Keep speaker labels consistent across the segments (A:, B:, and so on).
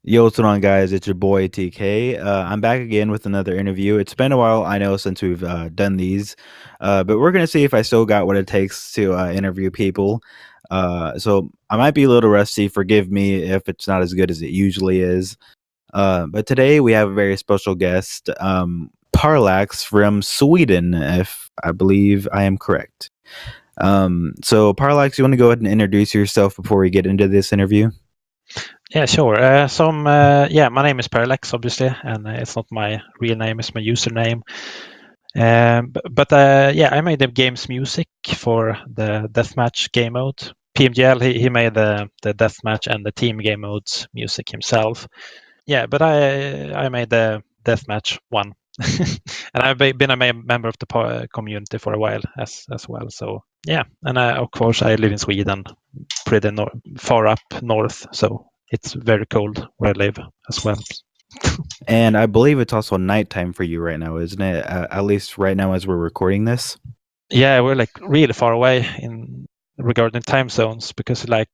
A: Yo, what's going on, guys? It's your boy TK. I'm back again with another interview. It's been a while, I know, since we've done these, but we're gonna see if I still got what it takes to interview people. So I might be a little rusty. Forgive me if it's not as good as it usually is. But today we have a very special guest, Paralx from Sweden, if I believe I am correct. So Paralx, you want to go ahead and introduce yourself before we get into this interview?
B: Yeah, sure. My name is Paralx, obviously, and it's not my real name; it's my username. I made the game's music for the deathmatch game mode. PMGL, he made the deathmatch and the team game modes music himself. Yeah, but I made the deathmatch one, and I've been a member of the community for a while as well. So yeah, and of course I live in Sweden, pretty far up north, so it's very cold where I live as well.
A: And I believe it's also nighttime for you right now, isn't it? At least right now as we're recording this.
B: Yeah, we're like really far away in regarding time zones because like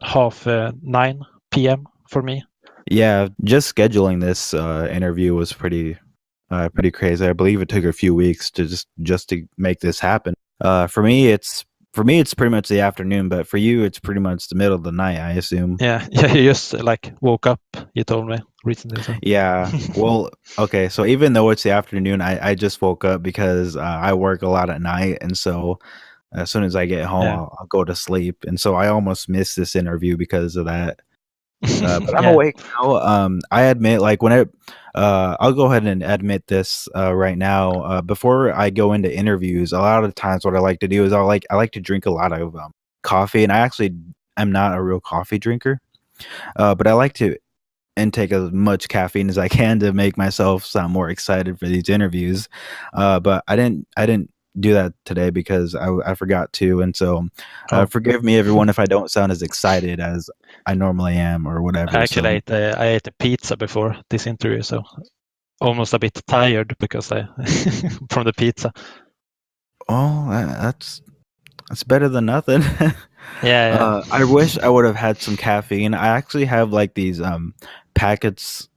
B: half 9 p.m. for me.
A: Yeah, just scheduling this interview was pretty crazy. I believe it took a few weeks to just to make this happen. For me it's pretty much the afternoon, but for you it's pretty much the middle of the night, I assume.
B: Yeah, yeah, you just like woke up. You told me recently, so.
A: Yeah. Well, okay. So even though it's the afternoon, I just woke up because I work a lot at night, and so as soon as I get home,
B: Yeah,
A: I'll go to sleep, and so I almost missed this interview because of that. But I'm
B: yeah.
A: awake now. I admit, like I'll go ahead and admit this right now. Before I go into interviews, a lot of times what I like to do is I like to drink a lot of coffee, and I actually am not a real coffee drinker. But I like to intake as much caffeine as I can to make myself sound more excited for these interviews. But I didn't do that today because I forgot to, and so
B: Oh,
A: forgive me, everyone, if I don't sound as excited as I normally am or whatever.
B: actually,
A: So,
B: I ate a pizza before this interview, so almost a bit tired because I from the pizza.
A: oh, that's better than nothing.
B: Yeah,
A: I
B: yeah.
A: wish I would have had some caffeine. I actually have like these packets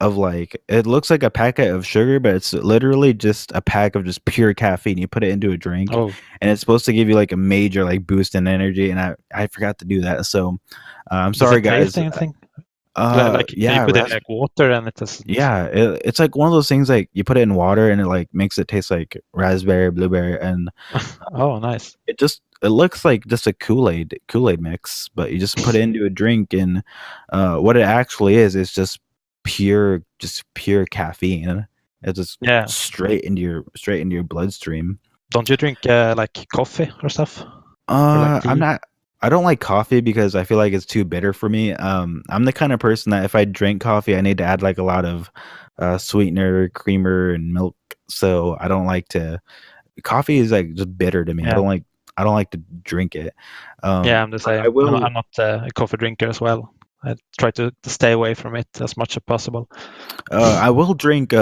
A: of like it looks like a packet of sugar, but it's literally just a pack of just pure caffeine. You put it into a drink,
B: Oh,
A: and it's supposed to give you like a major like boost in energy. And I forgot to do that, so I'm
B: does
A: sorry,
B: it taste
A: guys.
B: anything? Like, can you
A: Yeah,
B: put it in like water and it doesn't?
A: yeah, it's like one of those things like you put it in water and it like makes it taste like raspberry, blueberry, and
B: Oh, nice.
A: it looks like just a Kool-Aid mix, but you just put it into a drink, and what it actually is just pure caffeine. It's just
B: Yeah.
A: straight into your bloodstream.
B: Don't you drink like coffee or stuff? Or like
A: I'm
B: tea?
A: not. I don't like coffee because I feel like it's too bitter for me. I'm the kind of person that if I drink coffee, I need to add like a lot of sweetener, creamer, and milk. So I don't like to. Coffee is like just bitter to me.
B: Yeah.
A: I don't like to drink it.
B: Yeah, I'm the
A: But I
B: same. I'm
A: will.
B: not a coffee drinker as well. I try to stay away from it as much as possible.
A: I will drink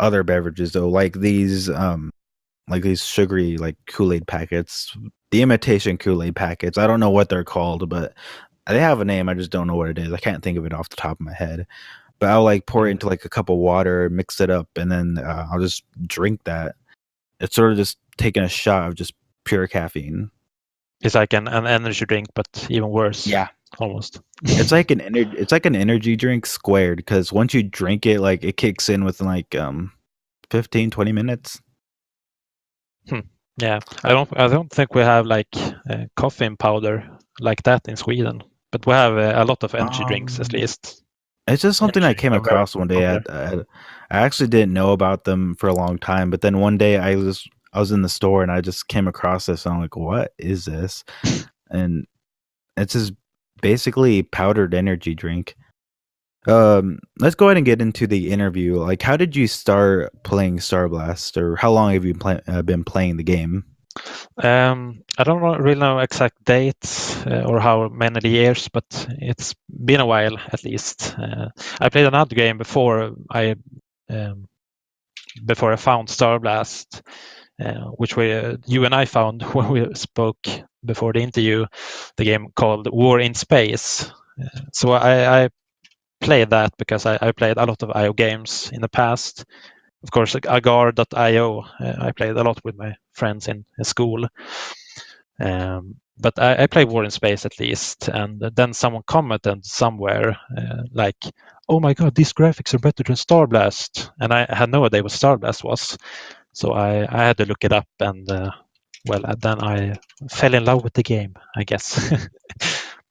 A: other beverages though, like these sugary like Kool-Aid packets, the imitation Kool-Aid packets. I don't know what they're called, but they have a name. I just don't know what it is. I can't think of it off the top of my head. But I'll like pour it
B: Mm.
A: into like a cup of water, mix it up, and then I'll just drink that. It's sort of just taking a shot of just pure caffeine.
B: It's like an energy drink, but even worse,
A: Yeah.
B: almost.
A: It's like an energy drink squared because once you drink it, like it kicks in within like 15, 20 minutes.
B: Hmm. Yeah, I don't think we have like caffeine powder like that in Sweden, but we have a lot of energy drinks at
A: Um,
B: least.
A: it's just something
B: Energy
A: I
B: drinks
A: came
B: are very
A: across one day.
B: popular.
A: I actually didn't know about them for a long time, but then one day I was in the store and I just came across this and I'm like, what is this? And it's just basically powdered energy drink. Let's go ahead and get into the interview. Like, how did you start playing Star Blast, or how long have you been playing the game?
B: I don't really know exact dates or how many years, but it's been a while at least. I played another game um, before I found Star Blast, which you and I found when we spoke before the interview. The game called War in Space. So I play that because I played a lot of IO games in the past. Of course, like agar.io, I played a lot with my friends in school. But I play War in Space at least, and then someone commented somewhere like, "Oh my God, these graphics are better than Star Blast," and I had no idea what Star Blast was, so I had to look it up, and then I fell in love with the game, I guess.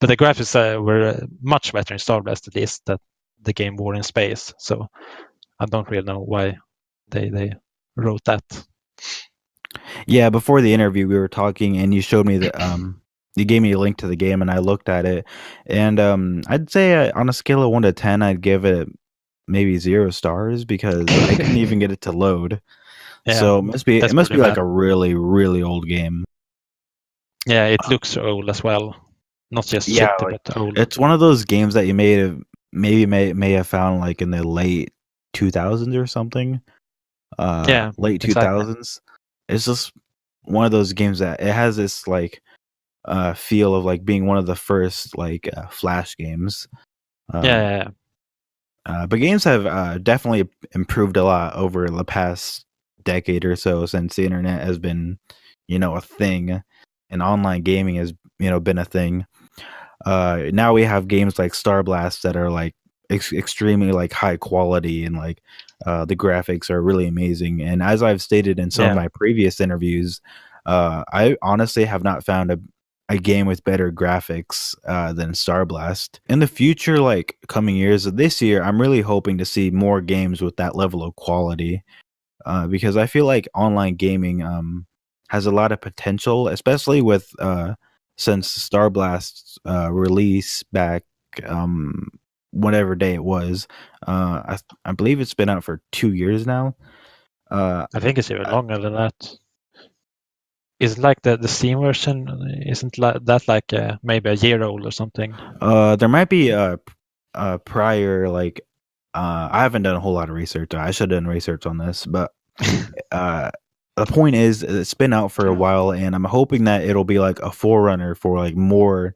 B: But the graphics were much better in Star Blast, at least that the game War in Space. So I don't really know why they wrote that.
A: Yeah, before the interview, we were talking, and you showed me that you gave me a link to the game, and I looked at it, and I'd say on a scale of 1 to 10, I'd give it maybe 0 stars because I couldn't even get it to load.
B: Yeah,
A: So it
B: that's
A: must
B: pretty
A: be like
B: bad.
A: a really really old game.
B: Yeah, it looks old as well. Not just
A: Yeah,
B: shitty,
A: like
B: but old.
A: it's one of those games that you may have found like in the late 2000s or something.
B: Yeah,
A: Late
B: exactly.
A: 2000s. It's just one of those games that it has this like feel of like being one of the first like flash games.
B: Yeah,
A: Um,
B: yeah, yeah.
A: but games have definitely improved a lot over the past decade or so since the internet has been, a thing, and online gaming has been a thing. Now we have games like Star Blast that are like extremely like high quality, and like the graphics are really amazing. And as I've stated in some of
B: Yeah.
A: my previous interviews, I honestly have not found a game with better graphics than Star Blast. In the future, like coming years of this year, I'm really hoping to see more games with that level of quality, because I feel like online gaming has a lot of potential, especially with since Star Blast's release back um, whatever day it was. I believe it's been out for 2 years now. Uh,
B: I think it's even longer than that. Is it like the Steam version? Isn't that like maybe a year old or something?
A: there might be a prior like I haven't done a whole lot of research. I should have done research on this, but uh the point is it's been out for a while, and I'm hoping that it'll be like a forerunner for like more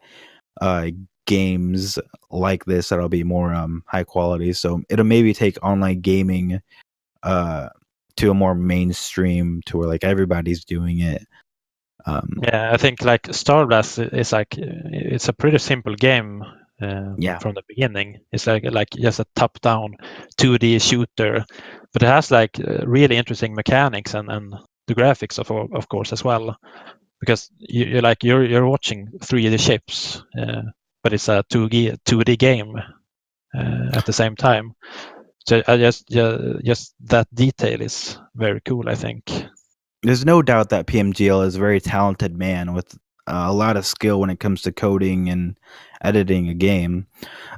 A: uh games like this that'll be more high quality, so it'll maybe take online gaming uh to a more mainstream to where like everybody's doing it. um
B: Yeah, I think like Star Blast is like it's a pretty simple game
A: yeah,
B: from the beginning. It's like just a top-down 2D shooter, but it has like really interesting mechanics and the graphics of course as well. Because you're watching 3D ships, but it's a 2D game at the same time. So I just that detail is very cool, I think.
A: there's no doubt that PMGL is a very talented man with a lot of skill when it comes to coding and editing a game.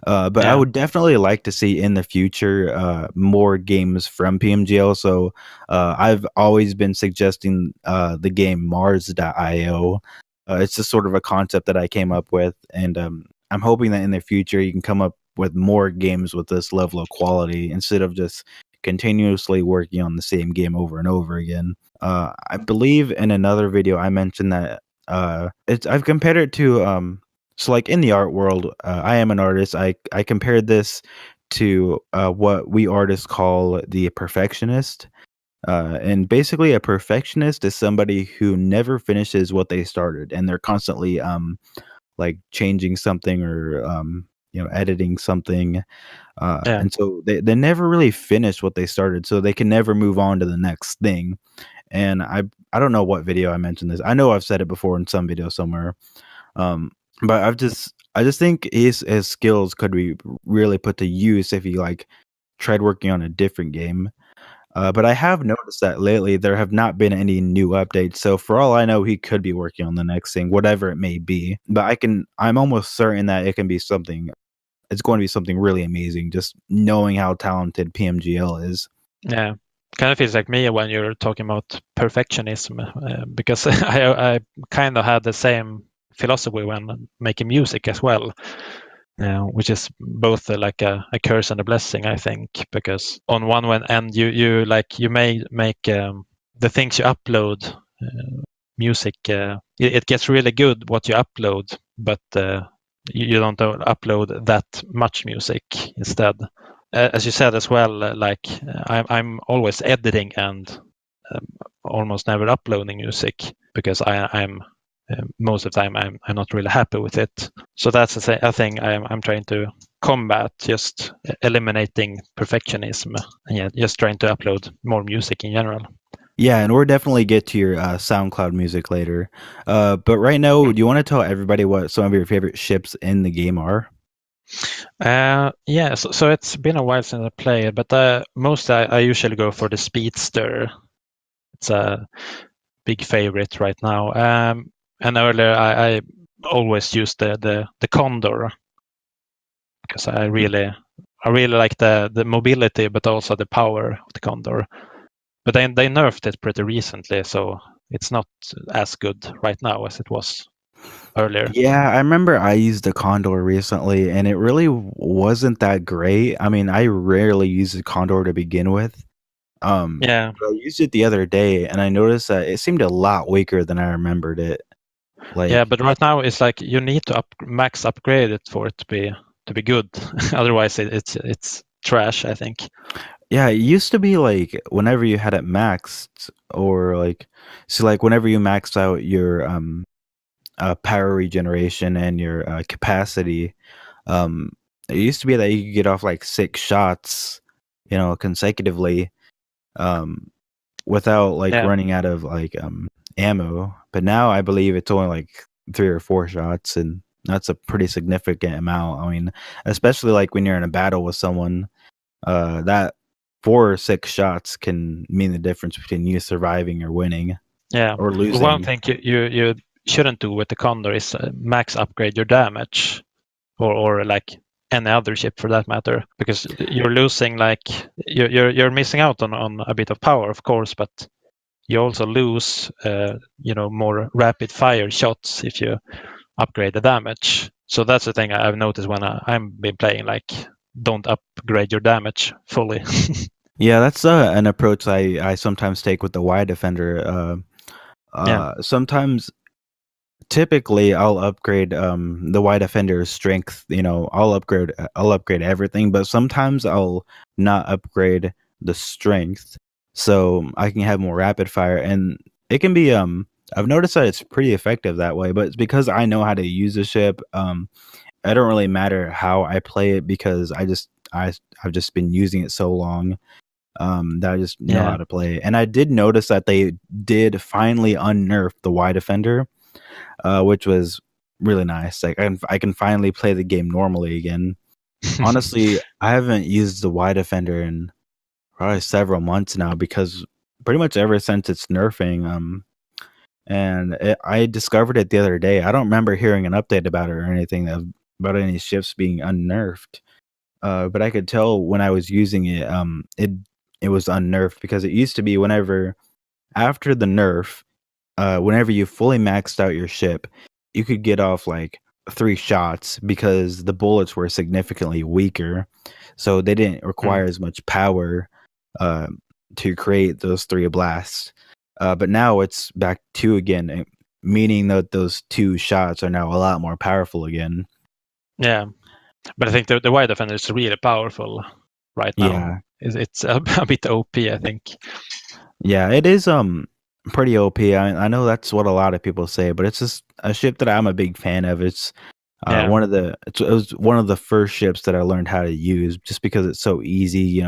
A: But I
B: Yeah,
A: would definitely like to see in the future more games from PMGL. So I've always been suggesting the game Mars.io. It's just sort of a concept that I came up with, and I'm hoping that in the future you can come up with more games with this level of quality instead of just continuously working on the same game over and over again. I believe in another video I mentioned that I've compared it to so like in the art world, I am an artist. I compared this to what we artists call the perfectionist. And basically a perfectionist is somebody who never finishes what they started, and they're constantly like changing something or editing something.
B: yeah,
A: And so they never really finish what they started, so they can never move on to the next thing. And I don't know what video I mentioned this. I know I've said it before in some video somewhere. Um, but I just think his skills could be really put to use if he like tried working on a different game. But I have noticed that lately there have not been any new updates. So for all I know, he could be working on the next thing, whatever it may be. But I'm almost certain that it can be something. It's going to be something really amazing. Just knowing how talented PMGL is.
B: yeah. Kind of feels like me when you're talking about perfectionism, because I kind of had the same philosophy when making music as well, which is both like a curse and a blessing, I think. Because on one end, you may make the things you upload, music, it gets really good what you upload, but you don't upload that much music instead. As you said as well, I'm always editing and um, almost never uploading music because I'm most of the time I'm not really happy with it. So that's a thing I'm trying to combat, just eliminating perfectionism and just trying to upload more music in general.
A: Yeah, and we'll definitely get to your SoundCloud music later. But right now, do you want to tell everybody what some of your favorite ships in the game are?
B: Yeah, so it's been a while since I played, but mostly I usually go for the Speedster. It's a big favorite right now. And earlier I always used the Condor because I really like the mobility, but also the power of the Condor. But they nerfed it pretty recently, so it's not as good right now as it was earlier.
A: Yeah, I remember I used the Condor recently, and it really wasn't that great. I mean, I rarely use the Condor to begin with.
B: Yeah,
A: But I used it the other day, and I noticed that it seemed a lot weaker than I remembered it.
B: yeah,
A: Like,
B: but right now it's like you need to max upgrade it for it to be good. Otherwise, it's trash, I think.
A: yeah, it used to be like whenever you had it maxed, or like, so like whenever you maxed out your power regeneration and your capacity, um, it used to be that you could get off like 6 shots, consecutively, um, without like
B: Yeah,
A: running out of like ammo. But now I believe it's only like 3 or 4 shots, and that's a pretty significant amount. I mean, especially like when you're in a battle with someone, that 4 or 6 shots can mean the difference between you surviving or winning
B: yeah.
A: or
B: Well, one
A: losing.
B: thing you shouldn't do with the Condor is max upgrade your damage, or like any other ship for that matter, because you're losing like you're missing out on a bit of power, of course, but you also lose more rapid fire shots if you upgrade the damage. So that's the thing I've noticed when I've been playing, like don't upgrade your damage fully.
A: Yeah, that's an approach I sometimes take with the Y defender.
B: Yeah,
A: Sometimes, typically, I'll upgrade the Y defender's strength. I'll upgrade everything, but sometimes I'll not upgrade the strength, so I can have more rapid fire, and it can be I've noticed that it's pretty effective that way, but it's because I know how to use the ship. I don't really matter how I play it because I've just been using it so long, that I just know
B: yeah,
A: how to play. And I did notice that they did finally unnerf the Y defender, which was really nice. Like I can finally play the game normally again. Honestly, I haven't used the Y defender in probably several months now because pretty much ever since it's nerfing, I discovered it the other day. I don't remember hearing an update about it or anything about any ships being unnerfed. But I could tell when I was using it, it was unnerfed because it used to be whenever after the nerf, whenever you fully maxed out your ship, you could get off like 3 shots because the bullets were significantly weaker, so they didn't
B: Mm,
A: require as much power uh, to create those 3 blasts. But now it's back 2 again, meaning that those 2 shots are now a lot more powerful again.
B: yeah. But I think the wide defender is really powerful right now.
A: Yeah,
B: It's a bit OP, I think.
A: yeah, it is pretty OP. I know that's what a lot of people say, but it's just a ship that I'm a big fan of. It's
B: Yeah,
A: it was one of the first ships that I learned how to use just because it's so easy.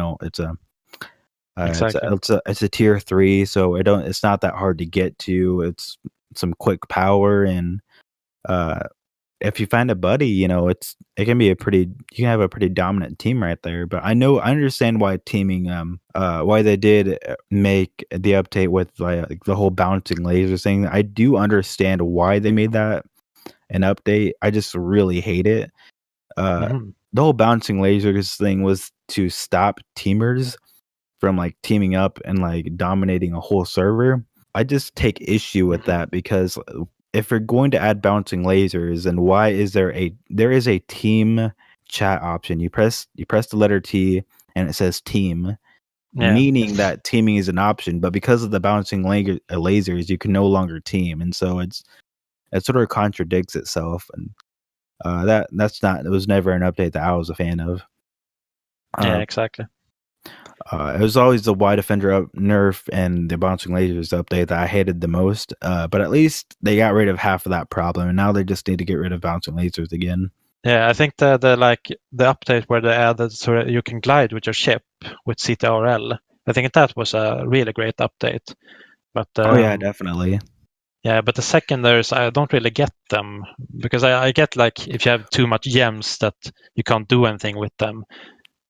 B: exactly.
A: It's a tier 3, so it's not that hard to get to. It's some quick power, and uh, if you find a buddy, it can be you can have a pretty dominant team right there. But I understand why teaming why they did make the update with like the whole bouncing laser thing. I do understand why they made that an update. I just really hate it. Uh,
B: Hmm.
A: the whole bouncing lasers thing was to stop teamers from like teaming up and like dominating a whole server. I just take issue with
B: Hmm.
A: that because if you're going to add bouncing lasers, then why is there is a team chat option. You press the letter T and it says team,
B: Yeah.
A: meaning that teaming is an option, but because of the bouncing lasers, you can no longer team. And so it sort of contradicts itself. And It was never an update that I was a fan of.
B: Yeah,
A: Uh,
B: exactly.
A: it was always the wide defender up nerf and the bouncing lasers update that I hated the most. But at least they got rid of half of that problem, and now they just need to get rid of bouncing lasers again.
B: Yeah, I think the update where they added so that you can glide with your ship with CTRL. I think that was a really great update. But
A: Oh yeah, definitely.
B: yeah, but the secondaries I don't really get them because I get like if you have too much gems that you can't do anything with them.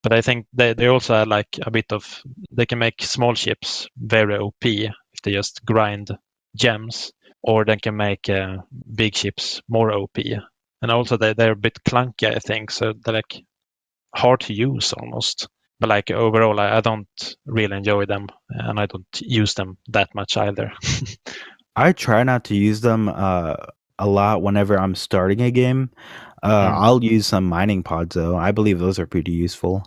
B: But I think they also have like a bit of they can make small ships very OP if they just grind gems, or they can make big ships more OP. And also they're a bit clunky, I think, so they're like hard to use almost. But like overall, I don't really enjoy them, and I don't use them that much either.
A: I try not to use them a lot whenever I'm starting a game.
B: Mm.
A: I'll use some mining pods though. I believe those are pretty useful.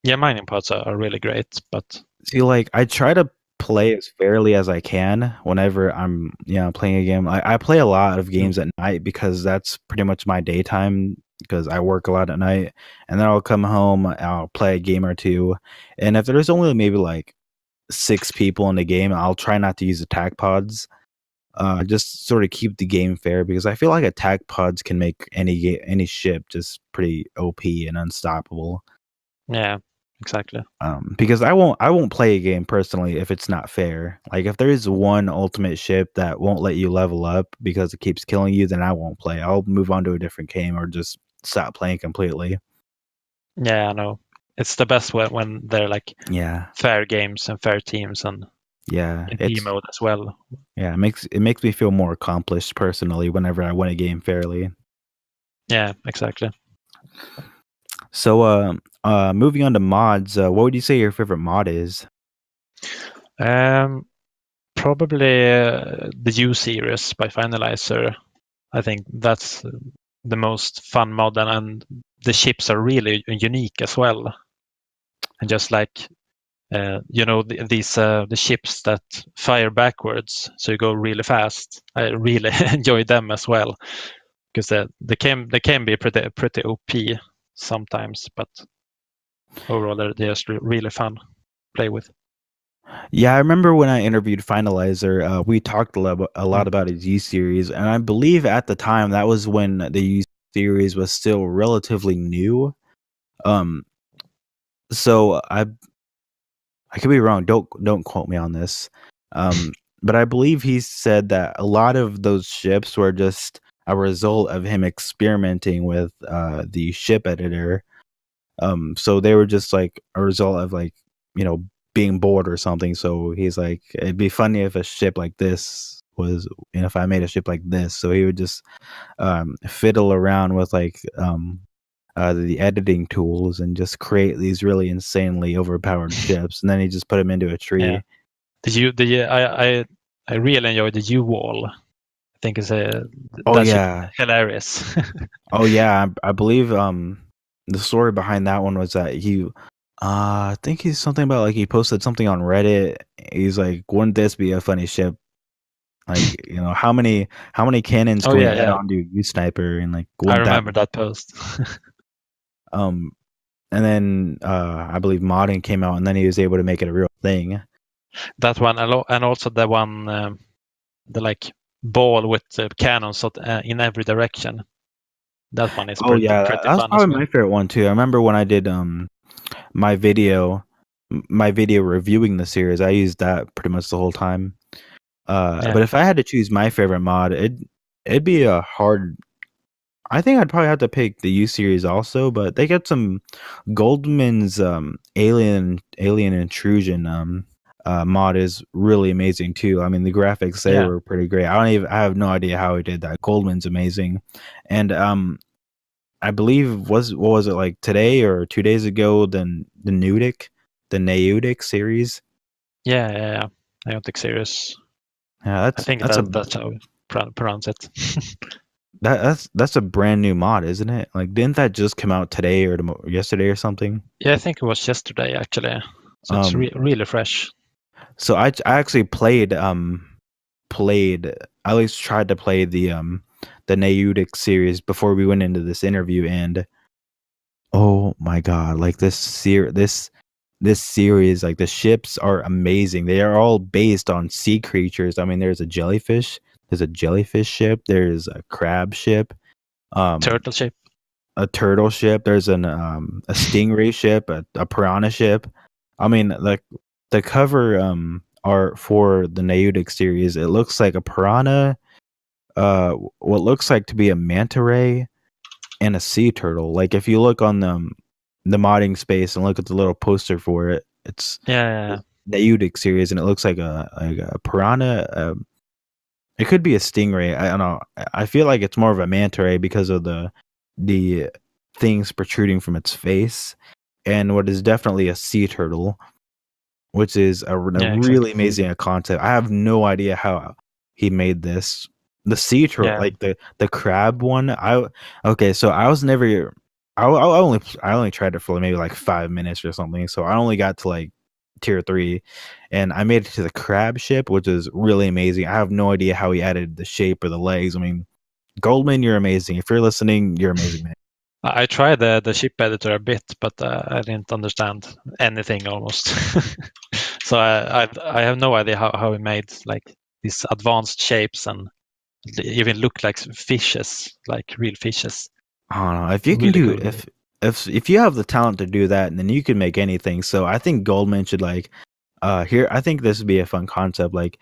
B: Yeah, mining pods are really great, but
A: See, like I try to play as fairly as I can whenever I'm, playing a game. I play a lot of
B: mm,
A: games at night because that's pretty much my daytime because I work a lot at night, and then I'll come home, I'll play a game or two, and if there's only maybe like 6 people in the game, I'll try not to use attack pods. Just sort of keep the game fair because I feel like attack pods can make any ship just pretty OP and unstoppable.
B: yeah, exactly.
A: Because I won't play a game personally if it's not fair. Like if there is one ultimate ship that won't let you level up because it keeps killing you, then I won't play. I'll move on to a different game or just stop playing completely.
B: Yeah, I know. It's the best when they're like
A: Yeah,
B: fair games and fair teams and
A: yeah,
B: in team mode as well.
A: it makes me feel more accomplished personally whenever I win a game fairly.
B: Yeah, exactly.
A: So, moving on to mods, what would you say your favorite mod is?
B: Um, Probably the U series by Finalizer. I think that's the most fun mod, and the ships are really unique as well. And just like these the ships that fire backwards, so you go really fast. I really enjoy them as well because they can be pretty OP sometimes, but overall they're just really fun to play with.
A: Yeah, I remember when I interviewed Finalizer, we talked a lot
B: Mm.
A: about his U series, and I believe at the time that was when the U series was still relatively new. Um, so I could be wrong. Don't quote me on this. But I believe he said that a lot of those ships were just a result of him experimenting with the ship editor. So they were just like a result of like, you know, being bored or something. So he's like, it'd be funny if a ship like this was, if I made a ship like this. So he would just fiddle around with like the editing tools and just create these really insanely overpowered ships, and then he just put them into a
B: Yeah,
A: tree.
B: I really enjoy the U wall. I think
A: Oh
B: that ship is
A: yeah,
B: hilarious.
A: oh yeah. I believe the story behind that one was that I think he's something about like he posted something on Reddit. He's like, wouldn't this be a funny ship? Like, how many cannons
B: Oh
A: can we
B: yeah,
A: add
B: yeah.
A: on to U Sniper, and like
B: I
A: wouldn't that
B: remember that post.
A: um and then I believe modding came out, and then he was able to make it a real thing.
B: That one, and also the one, the like ball with cannons in every direction. That one is
A: Oh
B: pretty
A: yeah,
B: pretty
A: that was
B: fun as
A: probably
B: well.
A: my favorite one too. I remember when I did my video my video reviewing the series, I used that pretty much the whole time.
B: Yeah,
A: But if I had to choose my favorite mod, it'd be a hard. I think I'd probably have to pick the U series also, but they got some Goldman's Alien Intrusion mod is really amazing too. I mean, the graphics there
B: yeah,
A: were pretty great. I have no idea how he did that. Goldman's amazing, and I believe what was it like today or 2 days ago? The Nautic series.
B: yeah. Iotic series.
A: Yeah,
B: I think that's how you pronounce it.
A: that's a brand new mod, isn't it? Like, didn't that just come out today or yesterday or something?
B: Yeah, I think it was yesterday actually. So it's
A: Um,
B: really fresh.
A: so I actually played, I at least tried to play the Nautic series before we went into this interview, and oh my god, like this series, like the ships are amazing. They are all based on sea creatures. I mean, there's a jellyfish ship, there's a crab ship, um,
B: Turtle ship.
A: a turtle ship, there's a stingray ship, a piranha ship. I mean, like the cover art for the Nautic series, it looks like a piranha, what looks like to be a manta ray and a sea turtle. Like if you look on the modding space and look at the little poster for it, it's
B: Yeah,
A: the Udic series, and it looks like a piranha. It could be a stingray. I don't know. I feel like it's more of a manta ray because of the things protruding from its face, and what is definitely a sea turtle, which is a
B: yeah,
A: really
B: exactly.
A: amazing concept. I have no idea how he made this. The sea turtle,
B: Yeah,
A: like the crab one. Okay, so I was never. I only tried it for maybe like 5 minutes or something. So I only got to like tier 3, and I made it to the crab ship, which is really amazing. I have no idea how he added the shape or the legs. I mean, Goldman, you're amazing. If you're listening, you're amazing, man.
B: I tried the ship editor a bit, but I didn't understand anything almost. So I have no idea how he made like these advanced shapes and they even look like fishes, like real fishes.
A: I don't know if you can
B: Really
A: do
B: cool.
A: if you have the talent to do that, then you can make anything. So I think Goldman should like here. I think this would be a fun concept. Like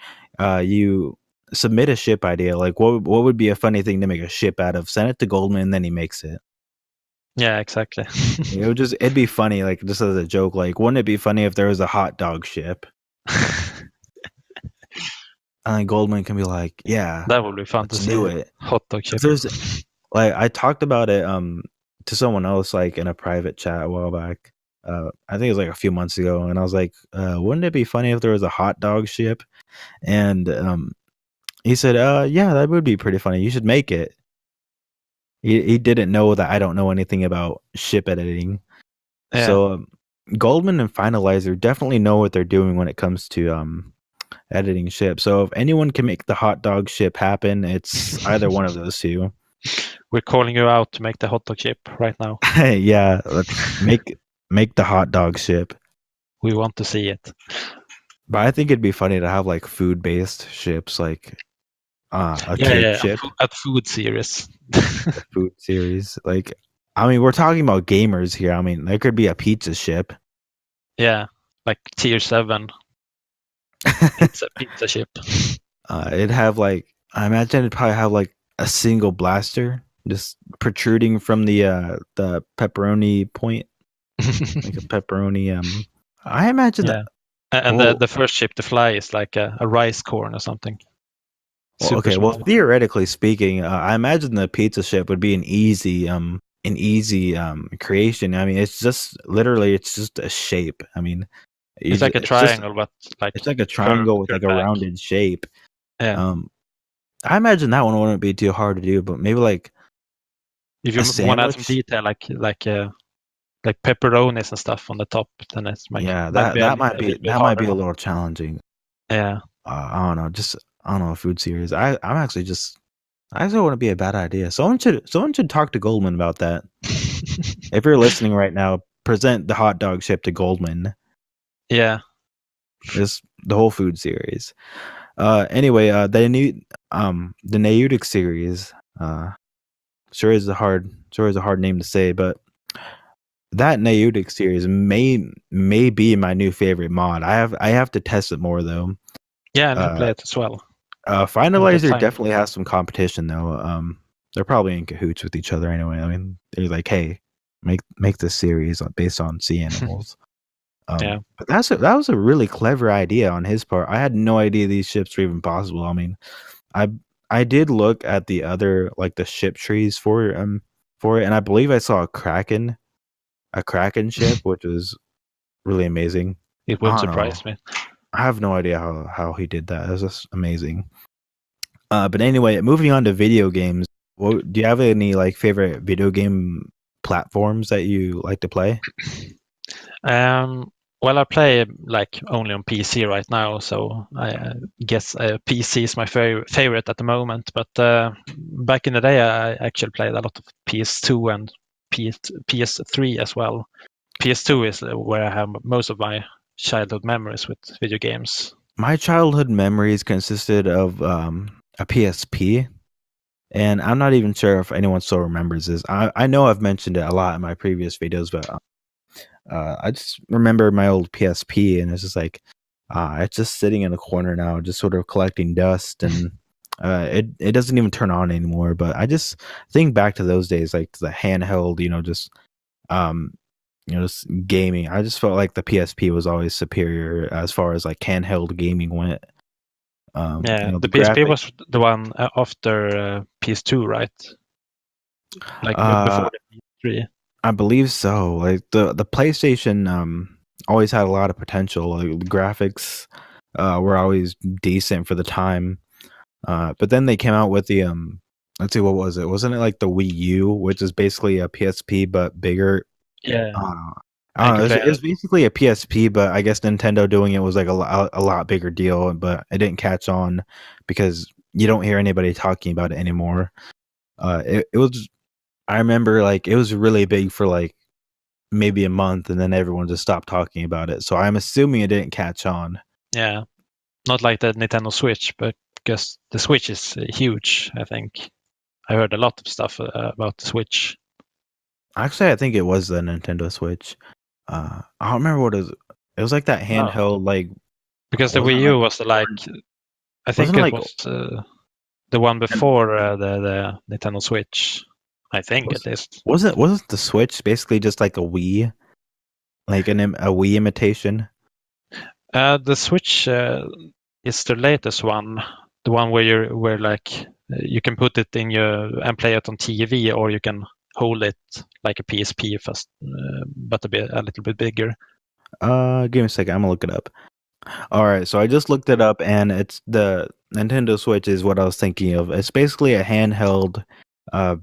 A: you submit a ship idea. Like what would be a funny thing to make a ship out of? Send it to Goldman, and then he makes it.
B: Yeah, exactly.
A: It'd be funny, like just as a joke. Like wouldn't it be funny if there was a hot dog ship? And then Goldman can be like, yeah,
B: That would be fun to
A: let's do
B: see.
A: it.
B: Hot dog
A: If
B: chip.
A: there's like I talked about it to someone else like in a private chat a while back. I think it was like a few months ago, and I was like, wouldn't it be funny if there was a hot dog ship? And he said, yeah, that would be pretty funny. You should make it. He didn't know that I don't know anything about ship editing.
B: Yeah.
A: So Goldman and Finalizer definitely know what they're doing when it comes to editing ships. So if anyone can make the hot dog ship happen, it's either one of those two.
B: We're calling you out to make the hot dog chip right now.
A: Yeah, let's make the hot dog ship.
B: We want to see it.
A: But I think it'd be funny to have like food based ships, like a cake
B: Yeah.
A: ship,
B: At food series.
A: a food series. Like, I mean, we're talking about gamers here. I mean, there could be a pizza ship.
B: Yeah, like tier 7 pizza chip.
A: It'd have like, I imagine it'd probably have like a single blaster just protruding from the pepperoni point, like a pepperoni. I imagine that.
B: Yeah. And
A: Well,
B: the first chip, the fly, is like a rice corn or something. Super
A: okay. Well,
B: small.
A: theoretically speaking, I imagine the pizza ship would be an easy creation. I mean, it's just literally it's just a shape. I mean,
B: It's like a
A: it's just
B: triangle, but like
A: it's like a triangle with like
B: curved
A: a
B: back.
A: rounded shape.
B: Yeah.
A: Um, I imagine that one wouldn't be too hard to do, but maybe like
B: If
A: a
B: you want to add some
A: sandwich.
B: detail, like pepperonis and stuff on the top, then it
A: Yeah,
B: might be a little bit
A: that might be
B: harder.
A: a little challenging.
B: Yeah.
A: I don't know, just I don't know, a food series. I'm actually just I actually want to be a bad idea. Someone should talk to Goldman about that. If you're listening right now, present the hot dog ship to Goldman.
B: Yeah.
A: This the whole food series. Anyway, the Nautic series. Sure is a hard name to say, but that Nautic series may be my new favorite mod. I have to test it more though.
B: Yeah, I need to
A: Uh,
B: play it as well. Haven't got
A: Finalizer
B: time.
A: definitely has some competition though. They're probably in cahoots with each other anyway. I mean, they're like, hey, make this series based on sea animals.
B: Yeah.
A: But that was a really clever idea on his part. I had no idea these ships were even possible. I mean, I I did look at the other like the ship trees for it, and I believe I saw a kraken ship, which is really amazing.
B: It
A: I
B: wouldn't
A: don't know.
B: surprise me.
A: I have no idea how he did that. It was just amazing. But anyway, moving on to video games. What do you have any like favorite video game platforms that you like to play?
B: Um, Well, I play like only on PC right now, so I guess PC is my favorite at the moment. But back in the day, I actually played a lot of PS2 and PS3 as well. PS2 is where I have most of my childhood memories with video games.
A: My childhood memories consisted of a PSP, and I'm not even sure if anyone still remembers this. I know I've mentioned it a lot in my previous videos, but I just remember my old PSP, and it's just like it's just sitting in a corner now, just sort of collecting dust, and it doesn't even turn on anymore. But I just think back to those days, like the handheld, um, just gaming. I just felt like the PSP was always superior as far as like handheld gaming went.
B: Yeah,
A: The
B: the PSP
A: graphic.
B: was the one after PS2, right? Like
A: Uh,
B: before the PS3.
A: I believe so. Like the PlayStation always had a lot of potential. Like the graphics were always decent for the time. But then they came out with the let's see, what was it? Wasn't it like the Wii U, which is basically a PSP but bigger?
B: Yeah,
A: Uh, I
B: I
A: don't know.
B: can play.
A: It was basically a PSP, but I guess Nintendo doing it was like a lot bigger deal. But it didn't catch on because you don't hear anybody talking about it anymore. It was. I remember like it was really big for like maybe a month, and then everyone just stopped talking about it. So I'm assuming it didn't catch on.
B: Yeah, not like the Nintendo Switch, but because the Switch is huge. I think I heard a lot of stuff about the Switch.
A: Actually, I think it was the Nintendo Switch. I don't remember what it was. It was like that
B: Oh,
A: handheld, like
B: because the
A: wasn't
B: Wii
A: it
B: U
A: like
B: was like,
A: orange?
B: I
A: Wasn't
B: think
A: it
B: it
A: like
B: was the one
A: and
B: before the Nintendo Switch. I think at least.
A: wasn't the Switch basically just like a Wii, like a Wii imitation?
B: The Switch is the latest one, the one where like you can put it in your and play it on TV, or you can hold it like a PSP, first, but a little bit bigger.
A: Give me a second. I'm gonna look it up. All right, so I just looked it up, and it's the Nintendo Switch is what I was thinking of. It's basically a handheld, uh,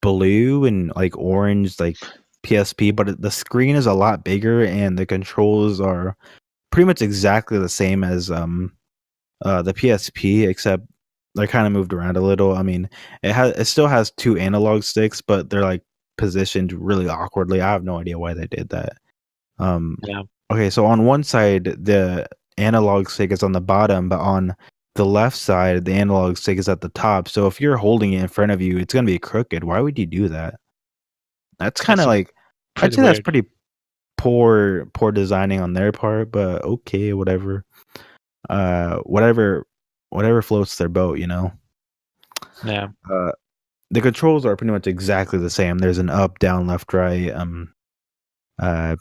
A: blue and like orange, like PSP, but the screen is a lot bigger, and the controls are pretty much exactly the same as the PSP, except they're kind of moved around a little. I mean, it still has two analog sticks, but they're like positioned really awkwardly. I have no idea why they did that. Um,
B: Yeah,
A: okay, so on one side, the analog stick is on the bottom, but on the left side, the analog stick is at the top. So if you're holding it in front of you, it's gonna be crooked. Why would you do that? That's kind
B: it's
A: of
B: a
A: like I'd
B: pretty
A: say that's
B: weird.
A: pretty poor designing on their part, but okay, whatever. Whatever floats their boat, you know.
B: Yeah,
A: Uh, the controls are pretty much exactly the same. There's an up, down, left, right,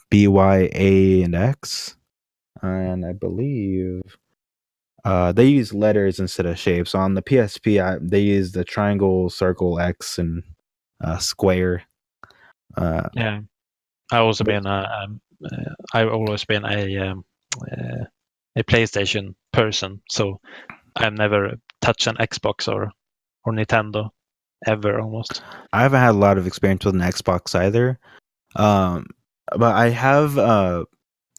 A: B, Y, A, and X, and I believe they use letters instead of shapes. On the PSP, they use the triangle, circle, X, and square. Uh,
B: yeah. I also
A: but
B: been I've always been a PlayStation person, so I've never touched an Xbox or Nintendo ever almost.
A: I haven't had a lot of experience with an Xbox either. Um, but I have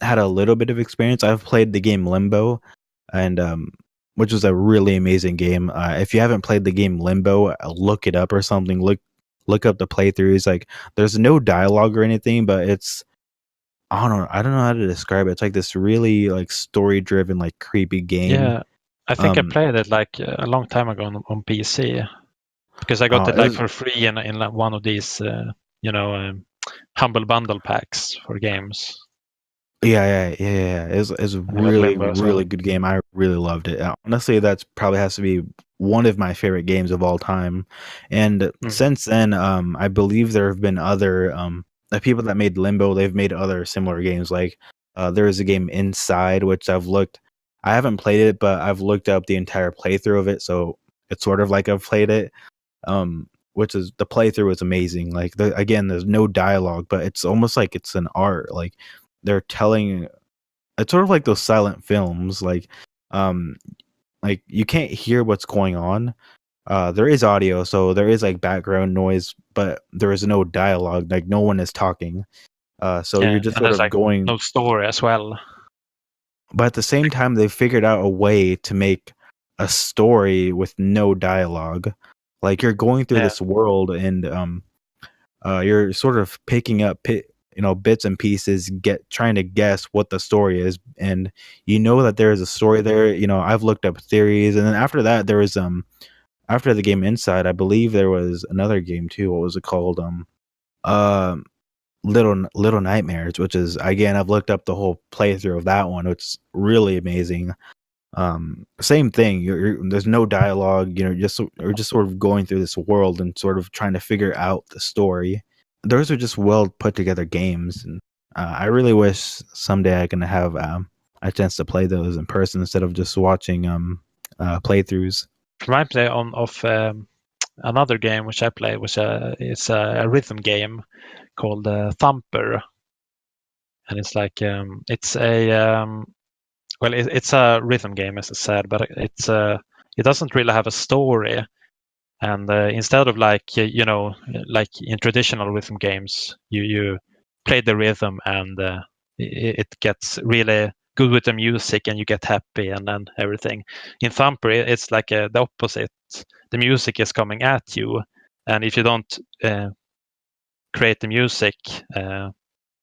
A: had a little bit of experience. I've played the game Limbo, and which was a really amazing game. If you haven't played the game Limbo, look it up or something. Look up the playthroughs. Like, there's no dialogue or anything, but it's I don't know how to describe it. It's like this really like story driven, like creepy game.
B: Yeah, I think I
A: Um,
B: played it like a long time ago on PC because I got
A: oh,
B: it
A: it
B: like
A: was
B: for free in like one of these you know humble bundle packs for games.
A: Yeah. It's a
B: And I got
A: really,
B: Limbo as
A: really
B: well.
A: good game. I really loved it. Honestly, that's probably has to be one of my favorite games of all time. And
B: Mm.
A: since then, I believe there have been other the people that made Limbo. They've made other similar games. Like there is a game Inside, which I haven't played it, but I've looked up the entire playthrough of it. So it's sort of like I've played it. Which is the playthrough is amazing. Like again, there's no dialogue, but it's almost like it's an art. Like they're telling it's sort of like those silent films um like you can't hear what's going on. There is audio, so there is like background noise, but there is no dialogue. Like no one is talking. So you're
B: Yeah,
A: just
B: and
A: sort
B: there's
A: of
B: like
A: going,
B: no story as well.
A: but at the same time, they figured out a way to make a story with no dialogue. Like you're going through
B: Yeah,
A: this world, and you're sort of picking up bits and pieces, trying to guess what the story is, and you know that there is a story there. I've looked up theories, and then after that, there was after the game Inside, I believe there was another game too. What was it called? Um, Little Nightmares, which is, again, I've looked up the whole playthrough of that one. It's really amazing. Same thing. There's no dialogue. You're just sort of going through this world and sort of trying to figure out the story. Those are just well put together games, and I really wish someday I can have a chance to play those in person instead of just watching playthroughs.
B: reminds me of another game which I played, which it's a rhythm game called Thumper, and it's like it's a well, it's a rhythm game, as I said, but it doesn't really have a story. And instead of like in traditional rhythm games, you play the rhythm and it gets really good with the music and you get happy and then everything. In Thumper, it's like the opposite. The music is coming at you, and if you don't create the music,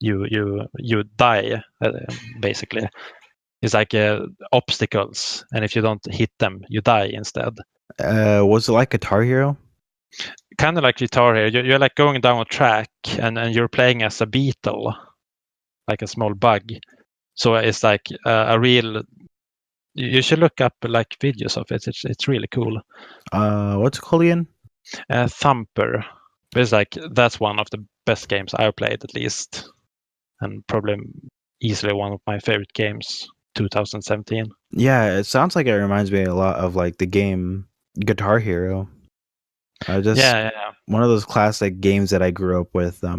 B: you die basically. It's like obstacles, and if you don't hit them, you die instead.
A: Was it like Guitar Hero?
B: Kind of like Guitar Hero. You're like going down a track, and you're playing as a beetle, like a small bug. So it's like a real. You should look up like videos of it. It's really cool.
A: What's it called again?
B: Thumper. It's like that's one of the best games I've played, at least, and probably easily one of my favorite games, 2017.
A: Yeah, it sounds like it reminds me a lot of like the game Guitar Hero. Just
B: Yeah.
A: one of those classic games that I grew up with. Like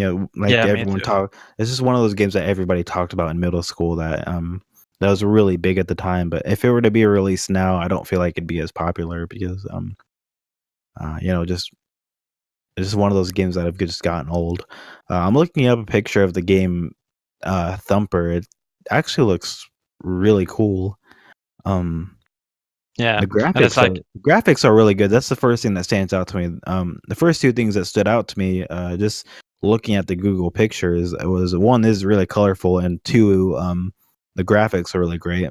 B: Yeah, me
A: everyone
B: too.
A: talk. This is one of those games that everybody talked about in middle school that was really big at the time. But if it were to be released now, I don't feel like it'd be as popular because just it's just one of those games that have just gotten old. I'm looking up a picture of the game Thumper. It actually looks really cool. Um,
B: Yeah,
A: the
B: and it's like
A: graphics are really good. That's the first thing that stands out to me. The first two things that stood out to me, just looking at the Google pictures, was one is really colorful, and two, the graphics are really great.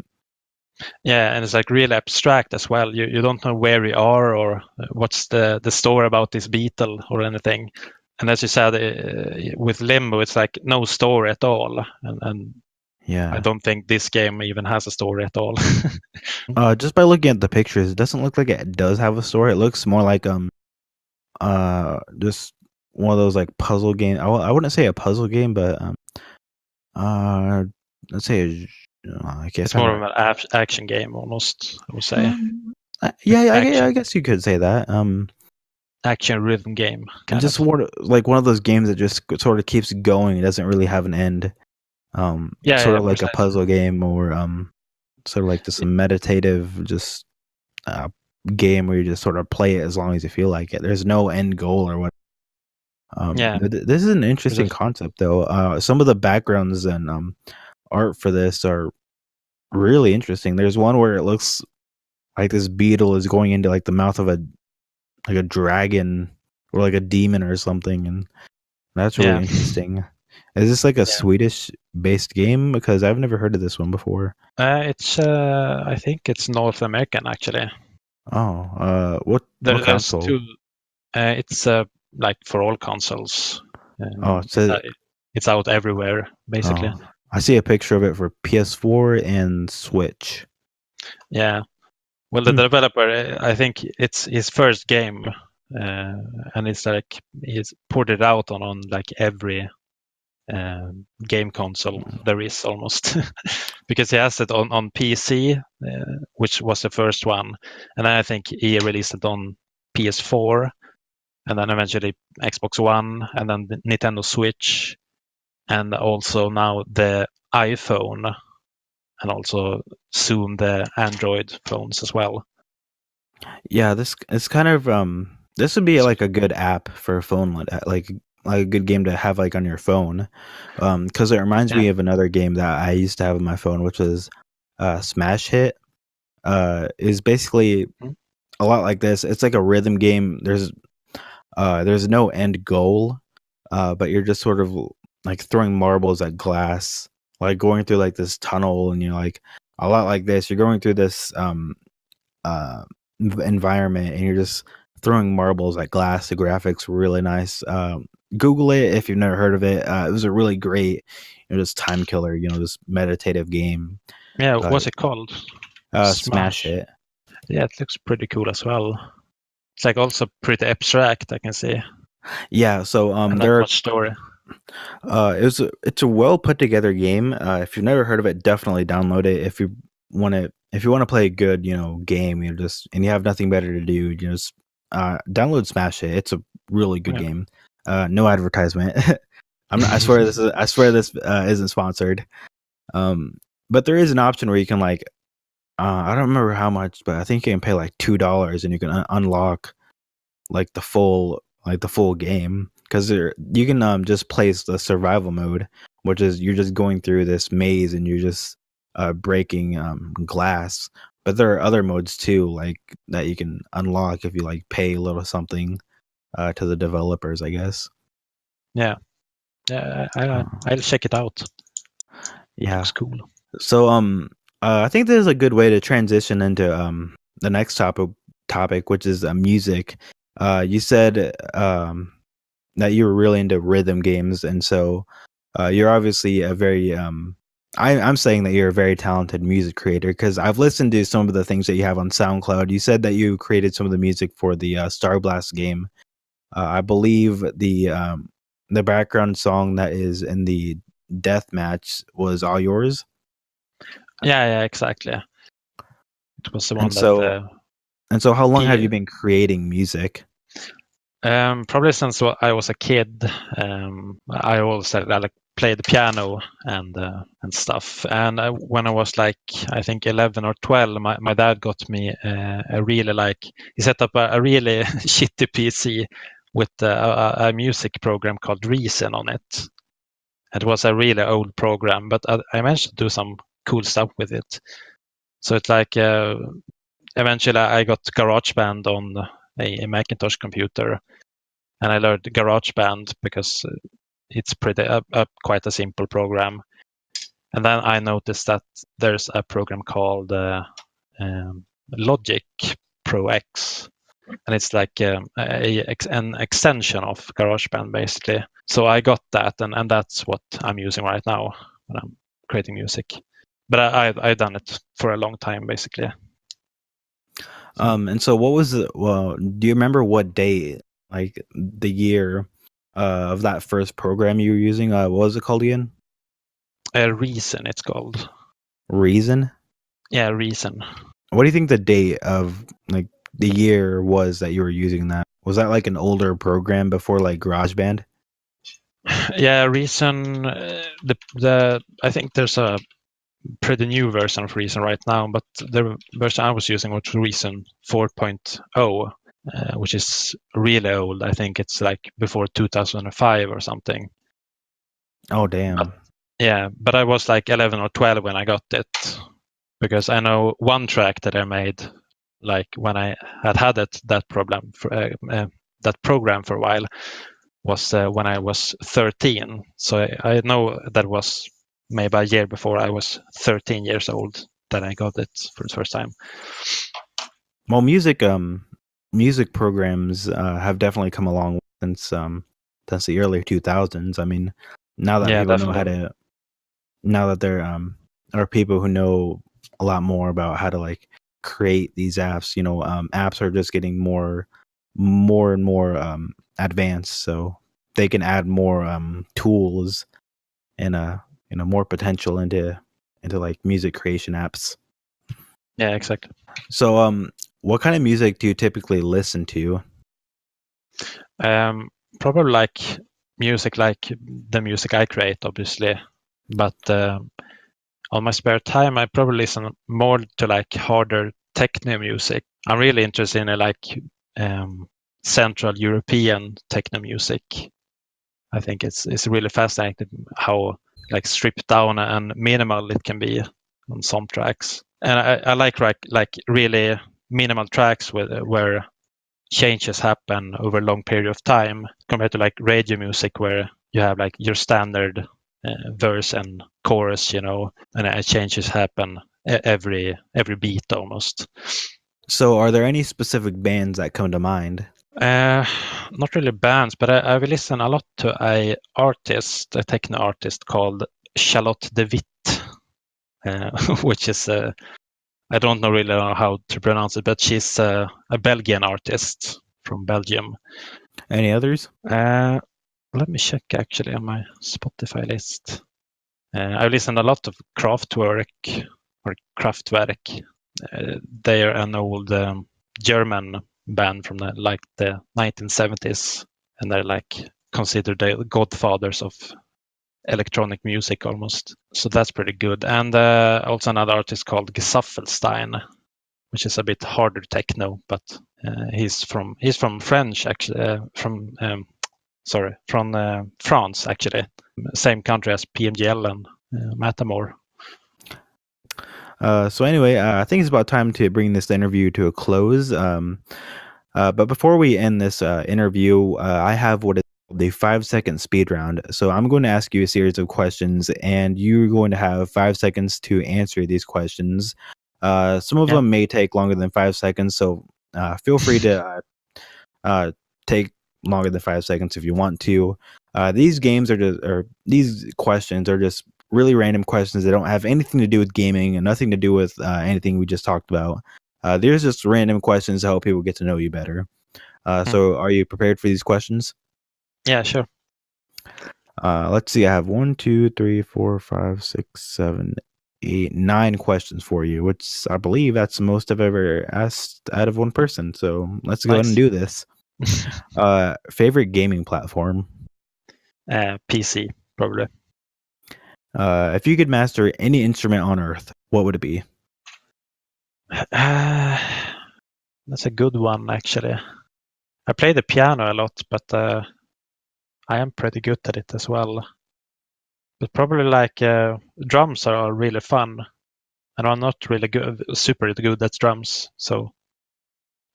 B: yeah, and it's like really abstract as well. You don't know where you are or what's the story about this beetle or anything. And as you said, with Limbo, it's like no story at all, and I
A: Yeah.
B: don't think this game even has a story at all.
A: Just by looking at the pictures, it doesn't look like it does have a story. It looks more like just one of those like puzzle games. I wouldn't say a puzzle game, but uh, let's say I guess
B: It's
A: I
B: more
A: don't.
B: of an action game almost, I would say.
A: Yeah, I
B: Action,
A: guess you could say that.
B: action rhythm game, kind
A: Just
B: of.
A: more like one of those games that just sort of keeps going. It doesn't really have an end. Sort
B: Yeah,
A: of like a
B: precisely.
A: puzzle game, or sort of like just a meditative, just uh, game where you just sort of play it as long as you feel like it. There's no end goal or what.
B: Yeah,
A: This is an interesting
B: precisely.
A: concept, though. Some of the backgrounds and art for this are really interesting. There's one where it looks like this beetle is going into like the mouth of a dragon or like a demon or something, and that's really
B: Yeah,
A: interesting. Is this like a
B: yeah.
A: Swedish based game? Because I've never heard of this one before.
B: It's I think it's North American actually.
A: Oh, what
B: There's
A: console?
B: two. It's like for all consoles.
A: Oh, it says
B: It's out everywhere basically.
A: oh, I see a picture of it for PS4 and Switch.
B: Yeah. Well, the
A: Hmm.
B: developer, I think it's his first game, and it's like he's put it out on like every game console there is almost, because he has it on PC, which was the first one, and then I think he released it on PS4, and then eventually Xbox One, and then the Nintendo Switch, and also now the iPhone, and also soon the Android phones as well.
A: Yeah, this it's kind of this would be like a good app for a phone like like a good game to have like on your phone. Because it reminds
B: Yeah.
A: me of another game that I used to have on my phone, which was Smash Hit. Is basically
B: Mm.
A: a lot like this. It's like a rhythm game. There's no end goal, but you're just sort of like throwing marbles at glass, like going through like this tunnel, and you're like a lot like this. You're going through this uh, environment, and you're just throwing marbles at glass. The graphics were really nice. Google it if you've never heard of it. It was a really great, just time killer. This meditative game.
B: Yeah,
A: Uh,
B: what's it called?
A: Smash
B: Smash.
A: it.
B: Yeah, it looks pretty cool as well. It's like also pretty abstract, I can see,
A: Yeah. So
B: and not
A: there are
B: much story.
A: it's a well put together game. If you've never heard of it, definitely download it. If you want to play a good game, and you have nothing better to do, just download Smash It. It's a really good
B: Yeah.
A: game. No advertisement. I swear this isn't sponsored. Um, but there is an option where you can like I don't remember how much, but I think you can pay like $2 and you can unlock like the full game, because you can just place the survival mode, which is you're just going through this maze and you're just breaking glass. But there are other modes too, like that you can unlock if you like pay a little something to the developers, I guess.
B: Yeah, yeah.
A: uh,
B: I'll check it out.
A: yeah.
B: Looks cool.
A: So I think this is a good way to transition into the next topic, which is music. You said that you were really into rhythm games, and so you're obviously a very I'm saying that you're a very talented music creator, because I've listened to some of the things that you have on SoundCloud. You said that you created some of the music for the Star Blast game. I believe the background song that is in the death match was all yours.
B: Yeah, exactly. It was the
A: And
B: one that
A: so and so how long have
B: P
A: you been creating music?
B: probably since I was a kid. I always like played the piano and stuff. And when I was like, I think 11 or 12, my dad got me a really he set up a really shitty PC with a music program called Reason on it. It was a really old program, but I managed to do some cool stuff with it. So it's like eventually I got GarageBand on a Macintosh computer, and I learned GarageBand because it's pretty quite a simple program. And then I noticed that there's a program called Logic Pro X, and it's like an extension of GarageBand basically. So I got that, and that's what I'm using right now when I'm creating music. But I've done it for a long time basically. So,
A: And so what was do you remember what date, like the year of that first program you were using? What was it called again?
B: Reason it's called.
A: Reason?
B: Yeah, Reason.
A: What do you think the date of like the year was that you were using that? Was that like an older program before like GarageBand?
B: Yeah, Reason. The I think there's a pretty new version of Reason right now, but the version I was using was Reason 4.0, which is really old. I think it's like before 2005 or something.
A: Oh
B: But
A: damn.
B: yeah, but I was like 11 or 12 when I got it, because I know one track that I made, like when I had that problem for that program for a while, was when I was 13. So I know that was maybe a year before I was 13 years old that I got it for the first time.
A: Well, music programs have definitely come along since the early 2000s. I mean, now that
B: Yeah,
A: people know how
B: definitely.
A: to now that there are people who know a lot more about how to like create these apps. Apps are just getting more and more advanced, so they can add more tools and more potential into like music creation apps.
B: Yeah, exactly.
A: So what kind of music do you typically listen to?
B: Um, Probably like music, like the music I create, obviously. But on my spare time, I probably listen more to like harder techno music. I'm really interested in like um, Central European techno music. I think it's really fascinating how like stripped down and minimal it can be on some tracks. And I like really minimal tracks where changes happen over a long period of time compared to like radio music where you have like your standard verse and chorus, and changes happen every beat almost.
A: So, are there any specific bands that come to mind?
B: Not really bands, but I will listen a lot to a techno artist called Charlotte de Witt, which is I don't really know how to pronounce it, but she's a Belgian artist from Belgium.
A: Any others?
B: Let me check actually on my Spotify list. I've listened a lot of Kraftwerk or Kraftwerk. They're an old German band from the 1970s, and they're like considered the godfathers of electronic music almost. So that's pretty good. And also another artist called Gesaffelstein, which is a bit harder techno, but he's from French actually, from France actually, same country as PMGL and Matamor.
A: So anyway, I think it's about time to bring this interview to a close. But before we end this interview, I have what is the 5-second speed round. So I'm going to ask you a series of questions, and you're going to have 5 seconds to answer these questions. Some of them may take longer than 5 seconds, so feel free to take longer than 5 seconds if you want to. These questions are just really random questions that don't have anything to do with gaming and nothing to do with anything we just talked about. There's just random questions to help people get to know you better. So are you prepared for these questions?
B: Yeah, sure.
A: Let's see. I have 1, 2, 3, 4, 5, 6, 7, 8, 9 questions for you, which I believe that's the most I've ever asked out of one person. So let's go ahead and do this. Favorite gaming platform?
B: PC, probably.
A: If you could master any instrument on Earth, what would it be?
B: That's a good one, actually. I play the piano a lot, but I am pretty good at it as well. But probably like drums are really fun, and I'm not really super good at drums, so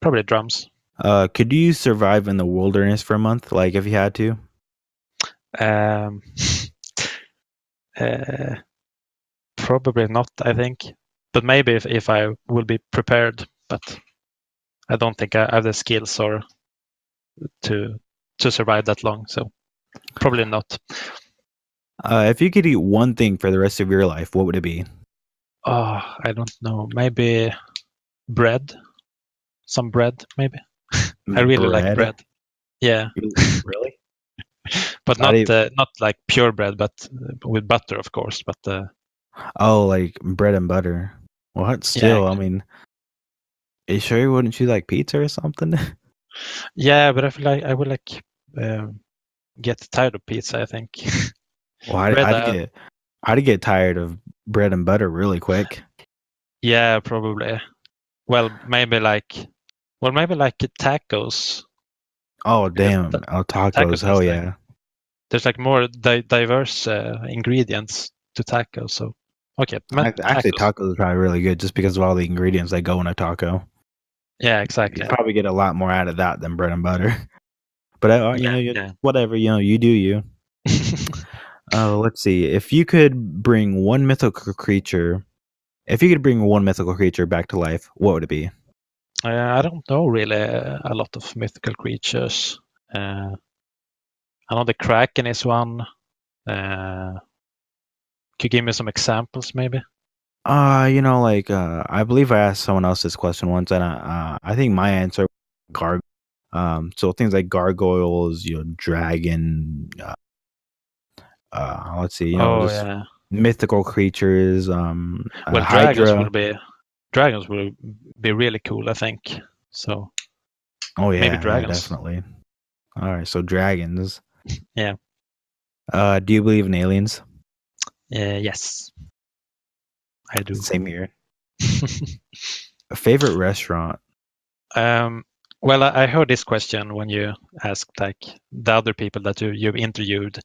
B: probably drums.
A: Could you survive in the wilderness for a month, like if you had to?
B: Probably not, I think. But maybe if I will be prepared, but I don't think I have the skills or to survive that long, so probably not.
A: If you could eat one thing for the rest of your life, what would it be?
B: Oh, I don't know. Maybe bread. Some bread, maybe. I really like bread. Yeah.
A: Really?
B: But not like pure bread, but with butter, of course. But
A: like bread and butter. What? Still, yeah, I mean, are you sure wouldn't you like pizza or something?
B: Yeah, but I feel like I would like get tired of pizza, I think.
A: Well, I'd get tired of bread and butter really quick.
B: Yeah, probably. Well, maybe like tacos.
A: Oh, damn. Tacos. Hell yeah.
B: There's like more diverse ingredients to tacos. So, okay.
A: Actually, tacos is probably really good just because of all the ingredients that go in a taco.
B: Yeah, exactly.
A: You probably get a lot more out of that than bread and butter. But, whatever, you do you. Let's see. If you could bring one mythical creature back to life, what would it be?
B: I don't know really a lot of mythical creatures. I know the Kraken is one. Could you give me some examples, maybe?
A: I believe I asked someone else this question once, and I think my answer was so things like gargoyles, dragon. Let's see, mythical creatures.
B: Well,
A: Hydra.
B: dragons will be really cool, I think. So.
A: Oh yeah,
B: maybe dragons.
A: Yeah, definitely. All right, so dragons.
B: Yeah.
A: Do you believe in aliens?
B: Yes, I do.
A: Same here. A favorite restaurant?
B: Well, I heard this question when you asked like the other people that you've interviewed.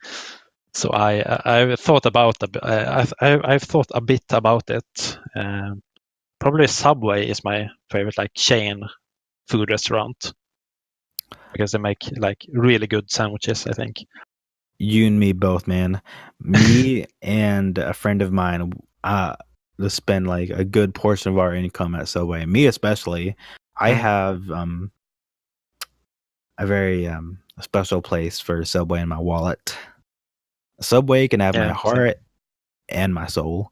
B: So I've thought about I've thought a bit about it. Probably Subway is my favorite like chain food restaurant because they make like really good sandwiches, I think.
A: You and me both, man. Me and a friend of mine, to spend like a good portion of our income at Subway. Me especially. I
B: Mm.
A: have a very special place for Subway in my wallet. Subway can have my
B: Yeah, same.
A: heart and my soul.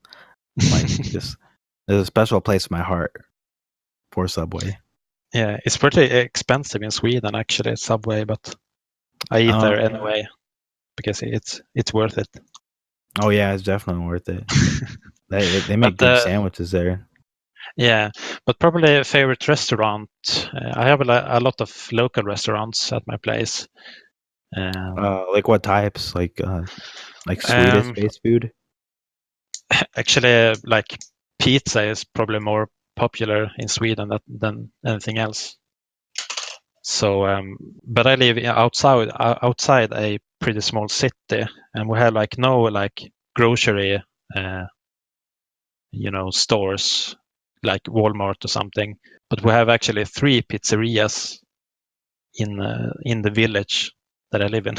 A: Like, just there's a special place in my heart for Subway.
B: Yeah, it's pretty expensive in Sweden actually, Subway, but I eat there
A: Um,
B: anyway because it's worth it.
A: oh yeah, it's definitely worth it. They
B: But
A: make good sandwiches there.
B: yeah, but probably a favorite restaurant. I have a lot of local restaurants at my place.
A: Like what types? Like Swedish
B: Um,
A: based food.
B: actually, like pizza is probably more popular in Sweden than anything else. So, but I live outside a pretty small city, and we have like no like grocery, uh, stores like Walmart or something. But we have actually 3 pizzerias in the village that I live in.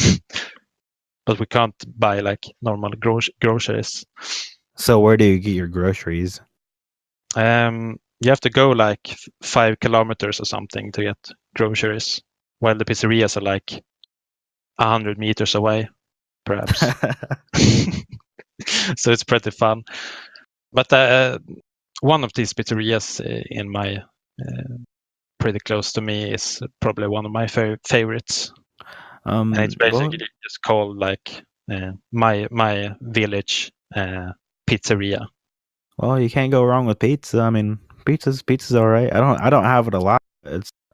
B: But we can't buy like normal groceries.
A: So where do you get your groceries?
B: You have to go like 5 kilometers or something to get groceries, while the pizzerias are like 100 meters away, perhaps. So it's pretty fun. But one of these pizzerias in my pretty close to me is probably one of my favorites, and it's
A: Well,
B: basically just called like my village pizzeria.
A: well, you can't go wrong with pizza. I mean, pizza's all right. I don't have it a lot.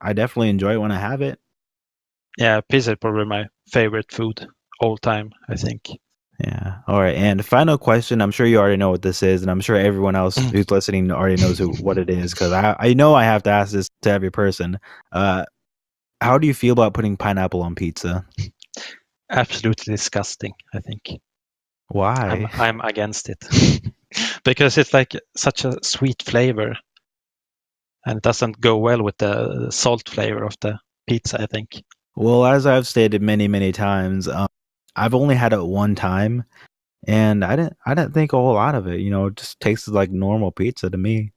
A: I definitely enjoy it when I have it.
B: Yeah, pizza is probably my favorite food all time, I think.
A: Yeah. All right. And final question. I'm sure you already know what this is, and I'm sure everyone else
B: Mm.
A: who's listening already knows what it is because I know I have to ask this to every person. Uh, how do you feel about putting pineapple on pizza?
B: Absolutely disgusting, I think. I'm
A: Why?
B: I'm against it. Because it's like such a sweet flavor and it doesn't go well with the salt flavor of the pizza, I think.
A: Well, as I've stated many times, I've only had it one time, and I didn't think a whole lot of it. It just tastes like normal pizza to me.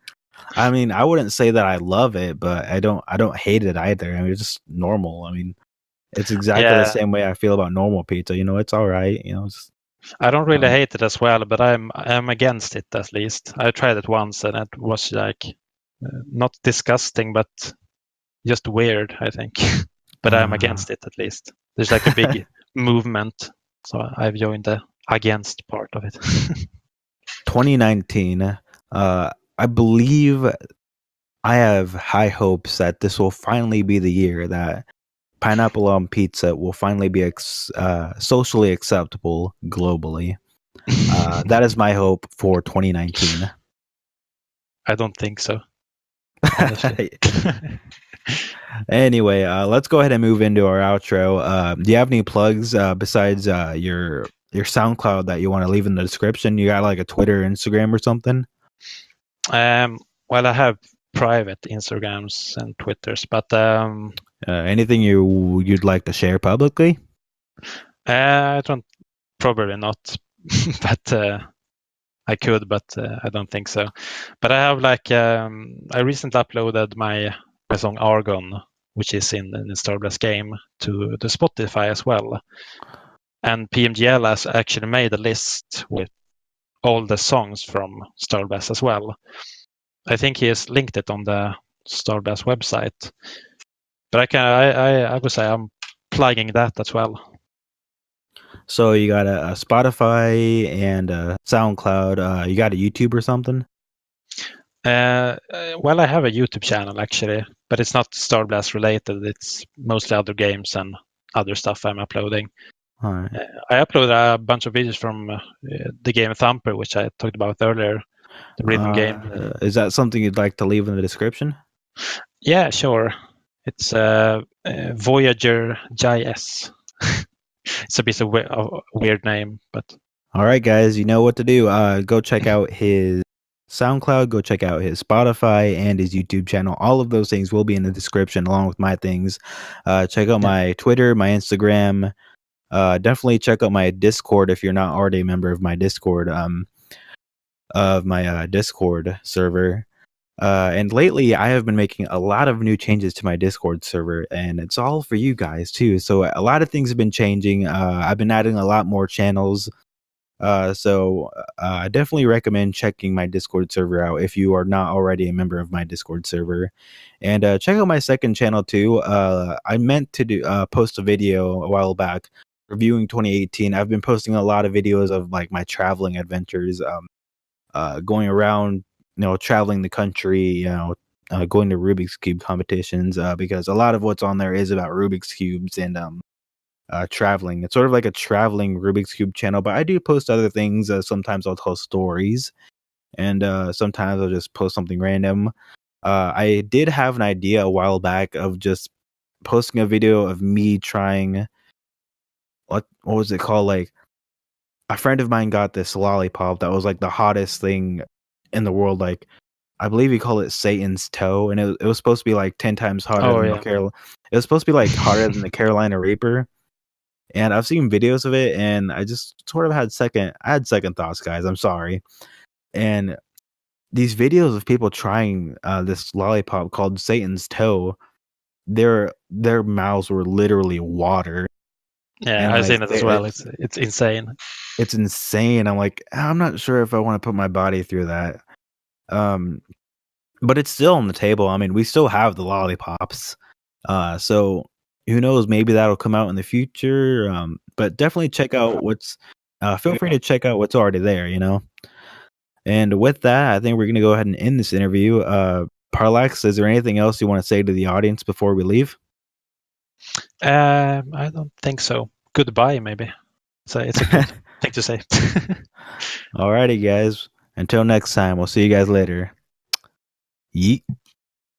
A: I mean, I wouldn't say that I love it, but I don't hate it either. I mean, it's just normal. I mean, it's exactly the
B: Yeah,
A: same way I feel about normal pizza. It's all right.
B: I don't really
A: Um,
B: hate it as well, but I'm against it at least. I tried it once and it was like not disgusting, but just weird, I think. But I'm
A: uh,
B: against it at least. There's like a big movement, so I've joined the against part of it.
A: 2019. I believe I have high hopes that this will finally be the year that pineapple on pizza will finally be socially acceptable globally. That is my hope for 2019.
B: I don't think so, honestly.
A: Anyway, let's go ahead and move into our outro. Do you have any plugs besides your SoundCloud that you want to leave in the description? You got like a Twitter, Instagram, or something?
B: Well, I have private Instagrams and Twitters, but
A: Anything you'd like to share publicly?
B: I don't, probably not, but I could, but I don't think so. But I have like I recently uploaded my song Argon, which is in the Starblaze game, to the Spotify as well. And PMGL has actually made a list with all the songs from Starblaze as well. I think he has linked it on the Starblaze website. But I would say I'm plugging that as well.
A: So you got a Spotify and a SoundCloud. You got a YouTube or something?
B: Well, I have a YouTube channel actually, but it's not Starblaze related. It's mostly other games and other stuff I'm uploading.
A: All right.
B: I uploaded a bunch of videos from the game Thumper, which I talked about earlier, the rhythm game.
A: Is that something you'd like to leave in the description?
B: Yeah, sure. It's Voyager JS. It's a bit of a weird name, but
A: All right, guys, you know what to do. Go check out his SoundCloud, go check out his Spotify and his YouTube channel. All of those things will be in the description along with my things. Check out
B: yeah.
A: my Twitter, my Instagram. Definitely check out my Discord if you're not already a member of my Discord. Of my Discord server. And lately, I have been making a lot of new changes to my Discord server, and it's all for you guys too. So a lot of things have been changing. I've been adding a lot more channels. I definitely recommend checking my Discord server out if you are not already a member of my Discord server, and check out my second channel too. I meant to do post a video a while back reviewing 2018. I've been posting a lot of videos of like my traveling adventures. Going around, traveling the country, going to Rubik's Cube competitions, because a lot of what's on there is about Rubik's Cubes and traveling. It's sort of like a traveling Rubik's Cube channel, but I do post other things. Sometimes I'll tell stories, and sometimes I'll just post something random. I did have an idea a while back of just posting a video of me trying what was it called, like a friend of mine got this lollipop that was like the hottest thing in the world. Like I believe he called it Satan's toe, and it was supposed to be like 10 times hotter
B: Oh
A: than
B: yeah.
A: It was supposed to be like hotter than the Carolina Reaper. And I've seen videos of it, and I just sort of I had second thoughts, guys. I'm sorry. And these videos of people trying this lollipop called Satan's toe, their mouths were literally water,
B: Yeah,
A: and
B: I've
A: like
B: seen it as well. It's insane.
A: it's insane. I'm like, I'm not sure if I want to put my body through that. Um, but it's still on the table. I mean, we still have the lollipops. So who knows? Maybe that'll come out in the future. But definitely check out what's. Feel free to check out what's already there. And with that, I think we're gonna go ahead and end this interview. Paralx, is there anything else you want to say to the audience before we leave?
B: I don't think so. Goodbye, maybe. It's a good thing to say.
A: Alrighty, guys. Until next time, we'll see you guys later. Yeet.